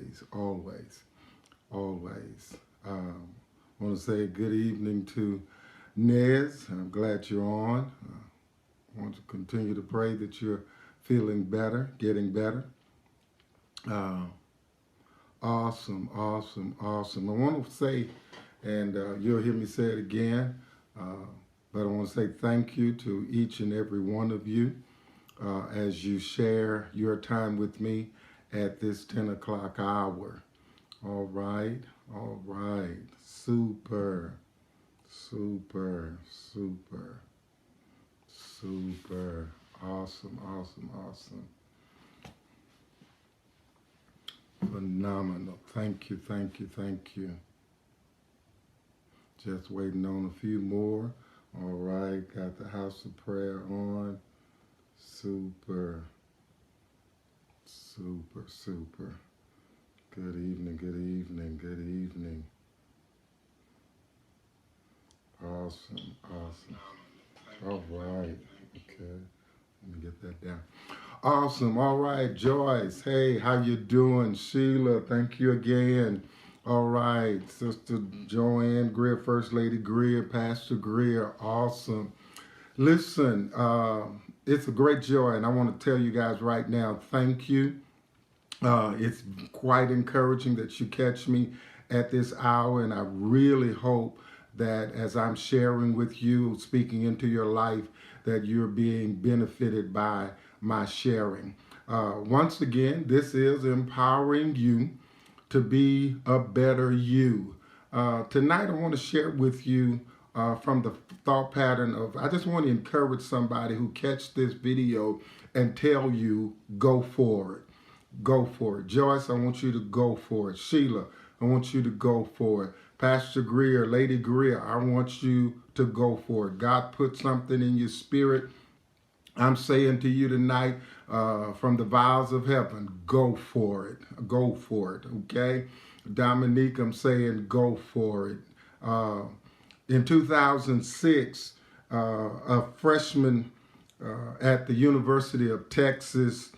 always, always, always. I want to say good evening to Nez. I'm glad you're on. I want to continue to pray that you're feeling better, getting better. Uh, awesome, awesome, awesome. I want to say, and you'll hear me say it again, but I want to say thank you to each and every one of you as you share your time with me at this 10 o'clock hour. All right, all right. Super, super, super, super. Awesome, awesome, awesome. Phenomenal. Thank you, thank you, thank you. Just waiting on a few more. All right, got the house of prayer on. Super, super, super. Good evening, good evening, good evening. Awesome, awesome. All right, okay. Let me get that down. Awesome, all right, Joyce. Hey, how you doing? Sheila, thank you again. All right, Sister Joanne Greer, First Lady Greer, Pastor Greer, awesome. Listen, it's a great joy, and I want to tell you guys right now, thank you. It's quite encouraging that you catch me at this hour, and I really hope that as I'm sharing with you, speaking into your life, that you're being benefited by my sharing. Once again, this is empowering you to be a better you. Tonight, I want to share with you from the thought pattern of, I just want to encourage somebody who catch this video and tell you, go for it. Go for it. Joyce, I want you to go for it. Sheila, I want you to go for it. Pastor Greer, Lady Greer, I want you to go for it. God put something in your spirit. I'm saying to you tonight, from the vials of heaven, go for it. Go for it, okay? Dominique, I'm saying go for it. In 2006, a freshman at the University of Texas,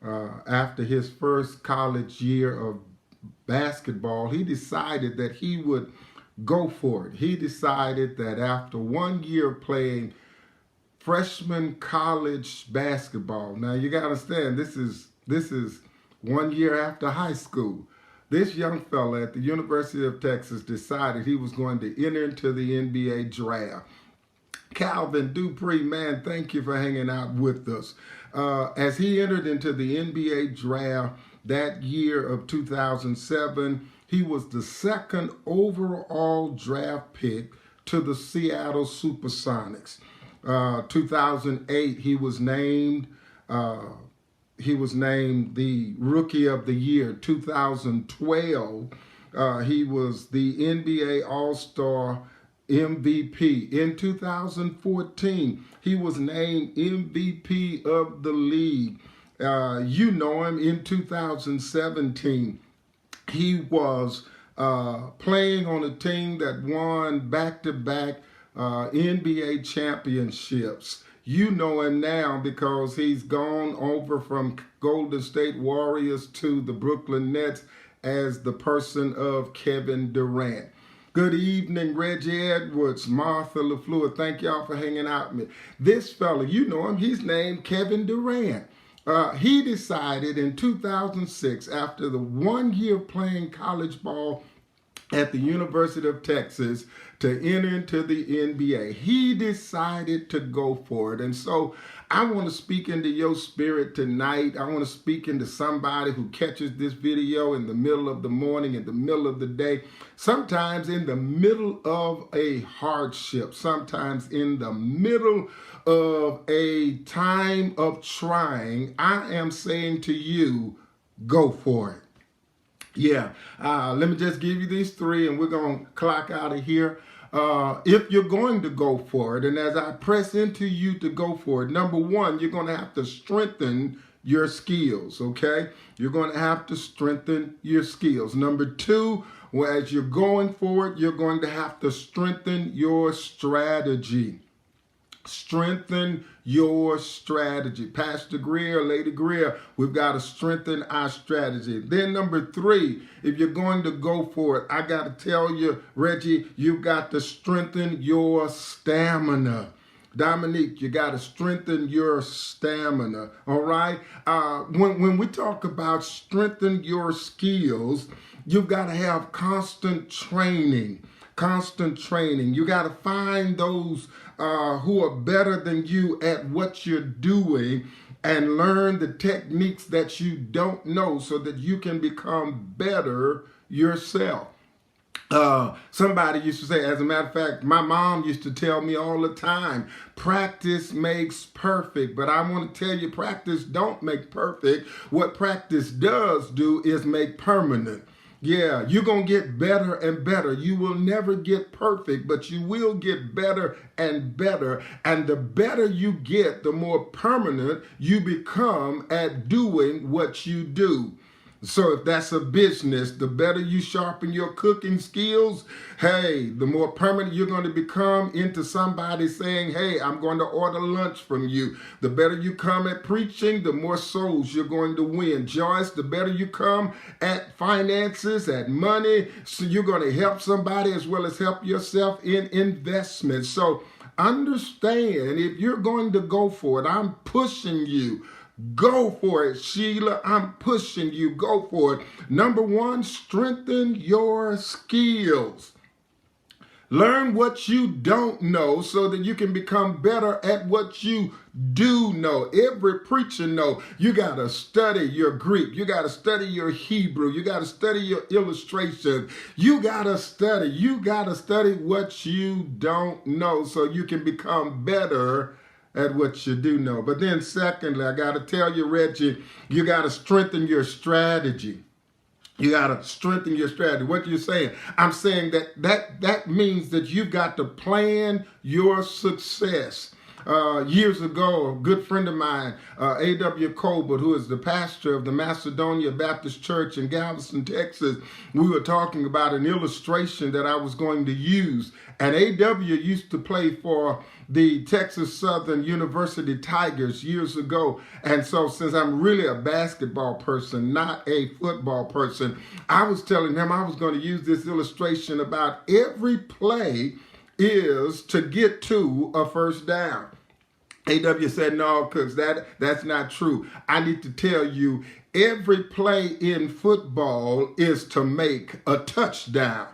after his first college year of basketball, he decided that he would go for it. He decided that after 1 year playing freshman college basketball, now you got to understand, this is 1 year after high school. This young fella at the University of Texas decided he was going to enter into the NBA draft. Calvin Dupree, man, thank you for hanging out with us. As he entered into the NBA draft that year of 2007, he was the second overall draft pick to the Seattle Supersonics. 2008, he was named the Rookie of the Year. 2012, he was the NBA All-Star MVP. In 2014, he was named MVP of the league. You know him. In 2017, he was playing on a team that won back-to-back NBA championships. You know him now because he's gone over from Golden State Warriors to the Brooklyn Nets as the person of Kevin Durant. Good evening, Reggie Edwards, Martha LaFleur. Thank y'all for hanging out with me. This fella, you know him, he's named Kevin Durant. He decided in 2006, after the 1 year playing college ball at the University of Texas, to enter into the NBA. He decided to go for it. And so I want to speak into your spirit tonight. I want to speak into somebody who catches this video in the middle of the morning, in the middle of the day, sometimes in the middle of a hardship, sometimes in the middle of a time of trying. I am saying to you, go for it. Yeah, let me just give you these three and we're going to clock out of here. If you're going to go for it, and as I press into you to go for it, number one, you're going to have to strengthen your skills, okay? You're going to have to strengthen your skills. Number two, as you're going for it, you're going to have to strengthen your strategy. Strengthen your strategy. Pastor Greer, Lady Greer, we've got to strengthen our strategy. Then number 3, if you're going to go for it, I got to tell you, Reggie, you've got to strengthen your stamina. Dominique, you got to strengthen your stamina, all right? When we talk about strengthen your skills, you've got to have constant training. Constant training. You got to find those who are better than you at what you're doing and learn the techniques that you don't know so that you can become better yourself. Somebody used to say, as a matter of fact, my mom used to tell me all the time, practice makes perfect. But I want to tell you, practice don't make perfect. What practice does do is make permanent. Yeah, you're going to get better and better. You will never get perfect, but you will get better and better. And the better you get, the more permanent you become at doing what you do. So if that's a business, the better you sharpen your cooking skills, hey, the more permanent you're going to become into somebody saying, hey, I'm going to order lunch from you. The better you come at preaching, the more souls you're going to win. Joyce, the better you come at finances, at money, so you're going to help somebody as well as help yourself in investments. So understand, if you're going to go for it, I'm pushing you. Go for it, Sheila. I'm pushing you. Go for it. Number 1, strengthen your skills. Learn what you don't know so that you can become better at what you do know. Every preacher know you got to study your Greek. You got to study your Hebrew. You got to study your illustration. You got to study. You got to study what you don't know so you can become better at what you do know. But then secondly, I got to tell you, Reggie, you got to strengthen your strategy. You got to strengthen your strategy. What are you saying? I'm saying that means that you've got to plan your success. Years ago, a good friend of mine, A.W. Colbert, who is the pastor of the Macedonia Baptist Church in Galveston, Texas, we were talking about an illustration that I was going to use. And A.W. used to play for the Texas Southern University Tigers years ago. And so since I'm really a basketball person, not a football person, I was telling him I was going to use this illustration about every play is to get to a first down. A.W. said, no, because that's not true. I need to tell you, every play in football is to make a touchdown.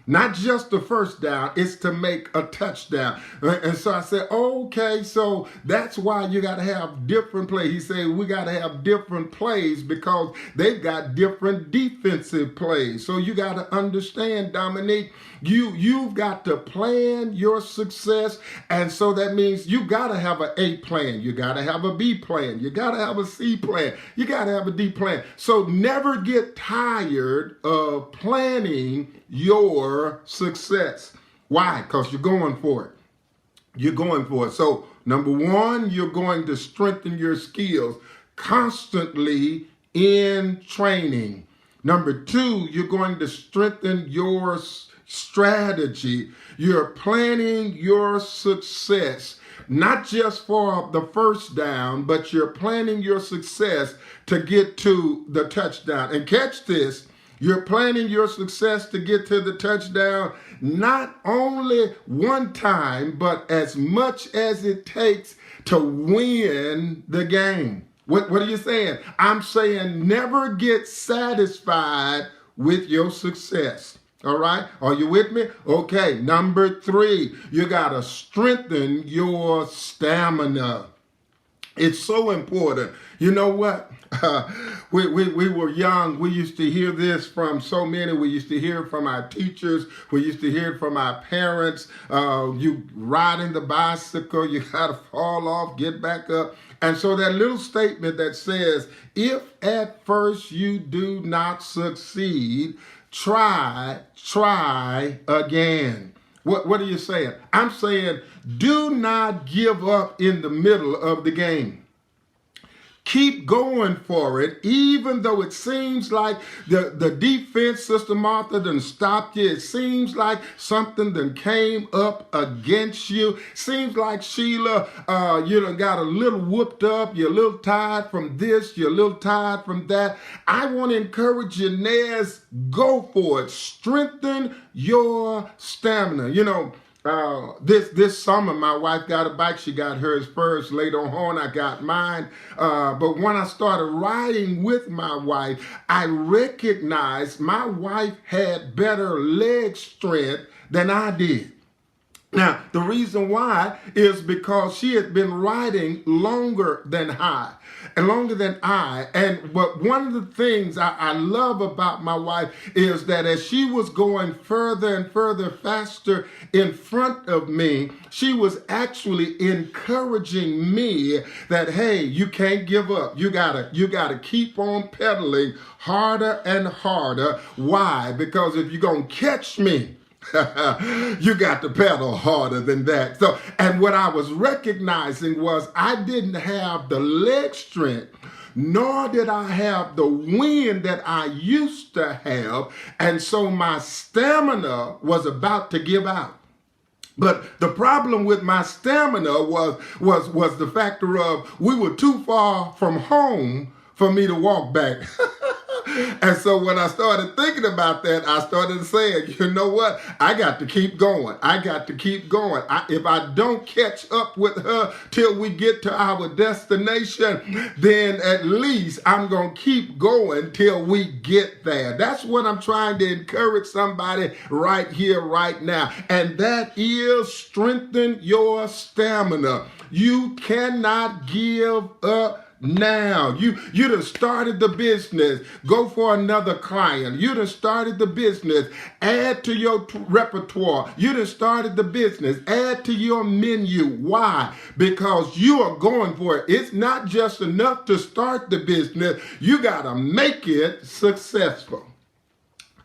Not just the first down, it's to make a touchdown. And so I said, okay, so that's why you got to have different plays. He said, we got to have different plays because they've got different defensive plays. So you got to understand, Dominique, you've got to plan your success. And so that means you got to have an A plan. You got to have a B plan. You got to have a C plan. You got to have a D plan. So never get tired of planning your success. Why? Because you're going for it. You're going for it. So number 1, you're going to strengthen your skills constantly in training. Number 2, you're going to strengthen your strategy. You're planning your success, not just for the first down, but you're planning your success to get to the touchdown. And catch this, you're planning your success to get to the touchdown, not only one time, but as much as it takes to win the game. What are you saying? I'm saying never get satisfied with your success. All right? Are you with me? Okay, number 3, you got to strengthen your stamina. It's so important. You know what? We were young. We used to hear this from so many. We used to hear it from our teachers. We used to hear it from our parents. You riding the bicycle, you got to fall off, get back up. And so that little statement that says, if at first you do not succeed, try again. What are you saying? I'm saying do not give up in the middle of the game. Keep going for it, even though it seems like the defense, Sister Martha, done stopped you. It seems like something done came up against you. Seems like, Sheila, you done got a little whooped up. You're a little tired from this. You're a little tired from that. I want to encourage you, Nez, go for it. Strengthen your stamina. You know, this summer, my wife got a bike. She got hers first. Later on, I got mine. But when I started riding with my wife, I recognized my wife had better leg strength than I did. Now, the reason why is because she had been riding longer than I. But one of the things I love about my wife is that as she was going further and further faster in front of me, she was actually encouraging me that, hey, you can't give up. You gotta keep on pedaling harder and harder. Why? Because if you're gonna catch me, you got to pedal harder than that. So, and what I was recognizing was I didn't have the leg strength, nor did I have the wind that I used to have. And so my stamina was about to give out. But the problem with my stamina was the factor of we were too far from home for me to walk back. And so when I started thinking about that, I started saying, you know what? I got to keep going. I got to keep going. If I don't catch up with her till we get to our destination, then at least I'm going to keep going till we get there. That's what I'm trying to encourage somebody right here, right now. And that is strengthen your stamina. You cannot give up now. You done started the business. Go for another client. You done started the business. Add to your repertoire. You done started the business. Add to your menu. Why? Because you are going for it. It's not just enough to start the business. You got to make it successful.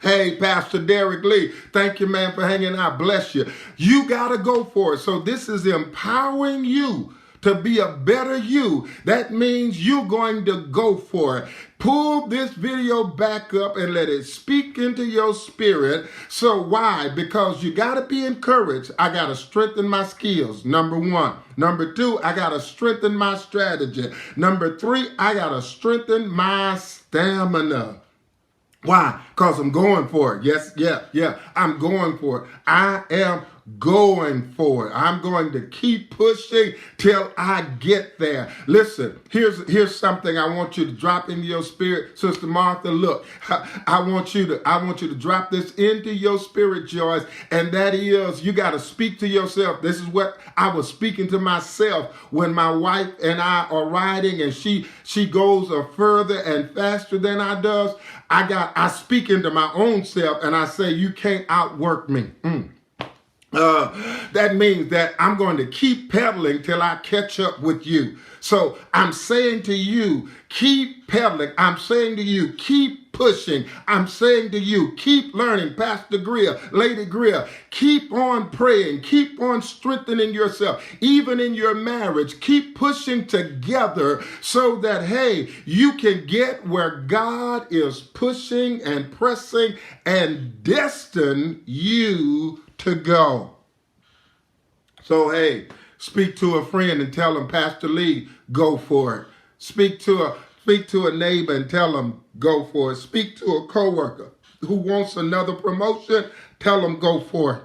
Hey, Pastor Derek Lee, thank you, man, for hanging out. Bless you. You got to go for it. So this is empowering you to be a better you. That means you're going to go for it. Pull this video back up and let it speak into your spirit. So why? Because you got to be encouraged. I got to strengthen my skills. Number one. Number two, I got to strengthen my strategy. Number three, I got to strengthen my stamina. Why? Because I'm going for it. Yes, yeah. I'm going for it. I am going for it. I'm going to keep pushing till I get there. Listen, here's something I want you to drop into your spirit, Sister Martha. Look, I want you to drop this into your spirit, Joyce, and that is you got to speak to yourself. This is what I was speaking to myself when my wife and I are riding, and she goes further and faster than I does. I speak into my own self and I say, you can't outwork me. That means that I'm going to keep pedaling till I catch up with you. So I'm saying to you, keep pedaling. I'm saying to you, keep pushing. I'm saying to you, keep learning. Pastor Greer, Lady Greer, keep on praying. Keep on strengthening yourself. Even in your marriage, keep pushing together so that, hey, you can get where God is pushing and pressing and destined you to go. So, hey, speak to a friend and tell them, Pastor Lee, go for it. Speak to a neighbor and tell them, go for it. Speak to a coworker who wants another promotion, tell them, go for it.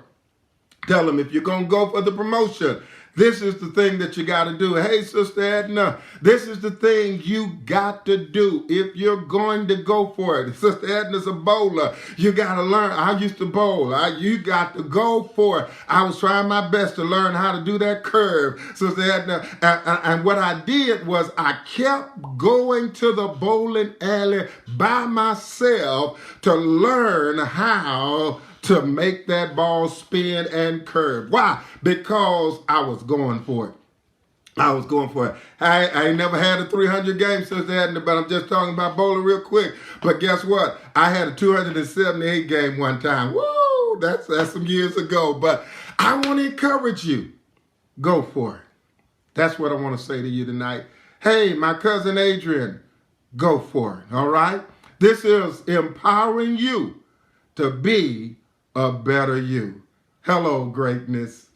Tell them if you're going to go for the promotion, this is the thing that you got to do. Hey, Sister Edna, this is the thing you got to do if you're going to go for it. Sister Edna's a bowler. You got to learn. I used to bowl. You got to go for it. I was trying my best to learn how to do that curve, Sister Edna. And what I did was I kept going to the bowling alley by myself to learn how to make that ball spin and curve. Why? Because I was going for it. I was going for it. I ain't never had a 300 game since that, but I'm just talking about bowling real quick. But guess what? I had a 278 game one time. Woo! That's some years ago. But I want to encourage you. Go for it. That's what I want to say to you tonight. Hey, my cousin Adrian, go for it, all right? This is empowering you to be a better you. Hello, greatness.